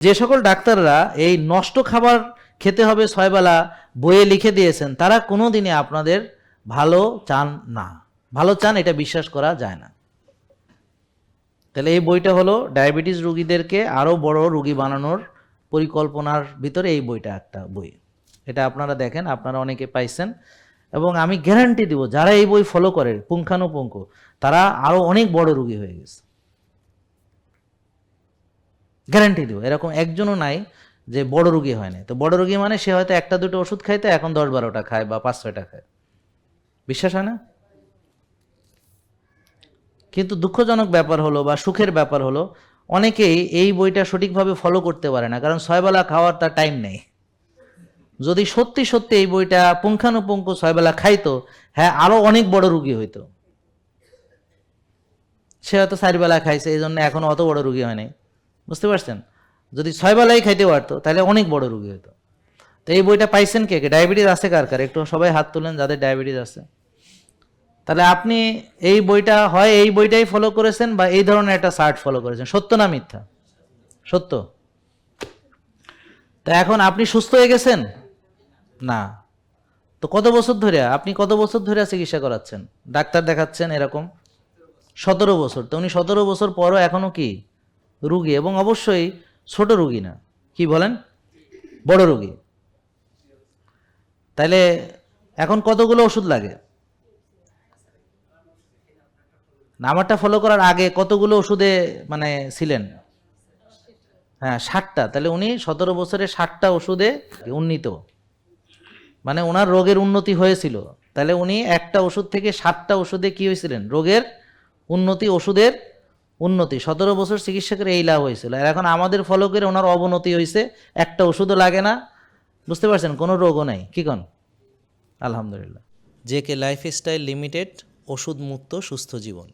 যে সকল ডাক্তাররা এই নষ্ট খাবার খেতে হবে 6 বেলা বইয়ে লিখে দিয়েছেন, তারা কোনোদিনই আপনাদের ভালো চান না। ভালো চান এটা বিশ্বাস করা যায় না। তাহলে এই বইটা হলো ডায়াবেটিস রোগীদেরকে আরও বড় রোগী বানানোর পরিকল্পনার ভিতরে এই বইটা একটা বই। এটা আপনারা দেখেন, আপনারা অনেকে পাইছেন, এবং আমি গ্যারান্টি দিব যারা এই বই ফলো করে পুঙ্খানুপুঙ্খ, তারা আরও অনেক বড় রোগী হয়ে গেছে। গ্যারান্টি দিব, এরকম একজনও নাই যে বড় রোগী হয় না। তো বড় রোগী মানে সে হয়তো 1-2টা ওষুধ খাইতে এখন 10-12টা খায় বা 5-6টা খায়। বিশ্বাস হয় না? কিন্তু দুঃখজনক ব্যাপার হলো বা সুখের ব্যাপার হলো, অনেকেই এই বইটা সঠিকভাবে ফলো করতে পারে না, কারণ 6 বেলা খাওয়ার তার টাইম নেই। যদি সত্যি সত্যি এই বইটা পুঙ্খানুপুঙ্খ 6 বেলা খাইতো, হ্যাঁ আরো অনেক বড় রোগী হইতো। সে হয়তো 4 বেলা খাইছে, এই জন্য এখন অত বড় রোগী হয় নাই। বুঝতে পারছেন? যদি 6 বেলাই খাইতে পারতো তাহলে অনেক বড় রোগী হতো। তো এই বইটা পাইছেন কে কে? ডায়াবেটিস আছে কার কার? একটু সবাই হাত তুলেন যাদের ডায়াবেটিস আছে। তাহলে আপনি এই বইটা হয় এই বইটাই ফলো করেছেন বা এই ধরনের একটা চার্ট ফলো করেছেন। সত্য না মিথ্যা? সত্য। তা এখন আপনি সুস্থ হয়ে গেছেন না? তো কত বছর ধরে আপনি কত বছর ধরে চিকিৎসা করাচ্ছেন, ডাক্তার দেখাচ্ছেন এরকম? 17 বছর। তো উনি 17 বছর পরও এখনো কি রুগী, এবং অবশ্যই ছোট রুগী না, কি বলেন, বড় রুগী। তাইলে এখন কতগুলো ওষুধ লাগে? আমারটা ফলো করার আগে কতগুলো ওষুধে মানে ছিলেন? হ্যাঁ 60টা। তাহলে উনি 17 বছরে 60টা ওষুধে উন্নীত, মানে ওনার রোগের উন্নতি হয়েছিল। তাহলে উনি একটা ওষুধ থেকে 7টা ওষুধে কি হয়েছিলেন? রোগের উন্নতি, ওষুধের উন্নতি। 17 বছর চিকিৎসা করে এই লাভ হয়েছিল। আর এখন আমাদের ফলো করে ওনার অবনতি হয়েছে, একটা ওষুধও লাগে না। বুঝতে পারছেন? কোনো রোগও নাই। কি কন? আলহামদুলিল্লাহ। জেকে লাইফস্টাইল লিমিটেড, ওষুধ মুক্ত সুস্থ জীবন।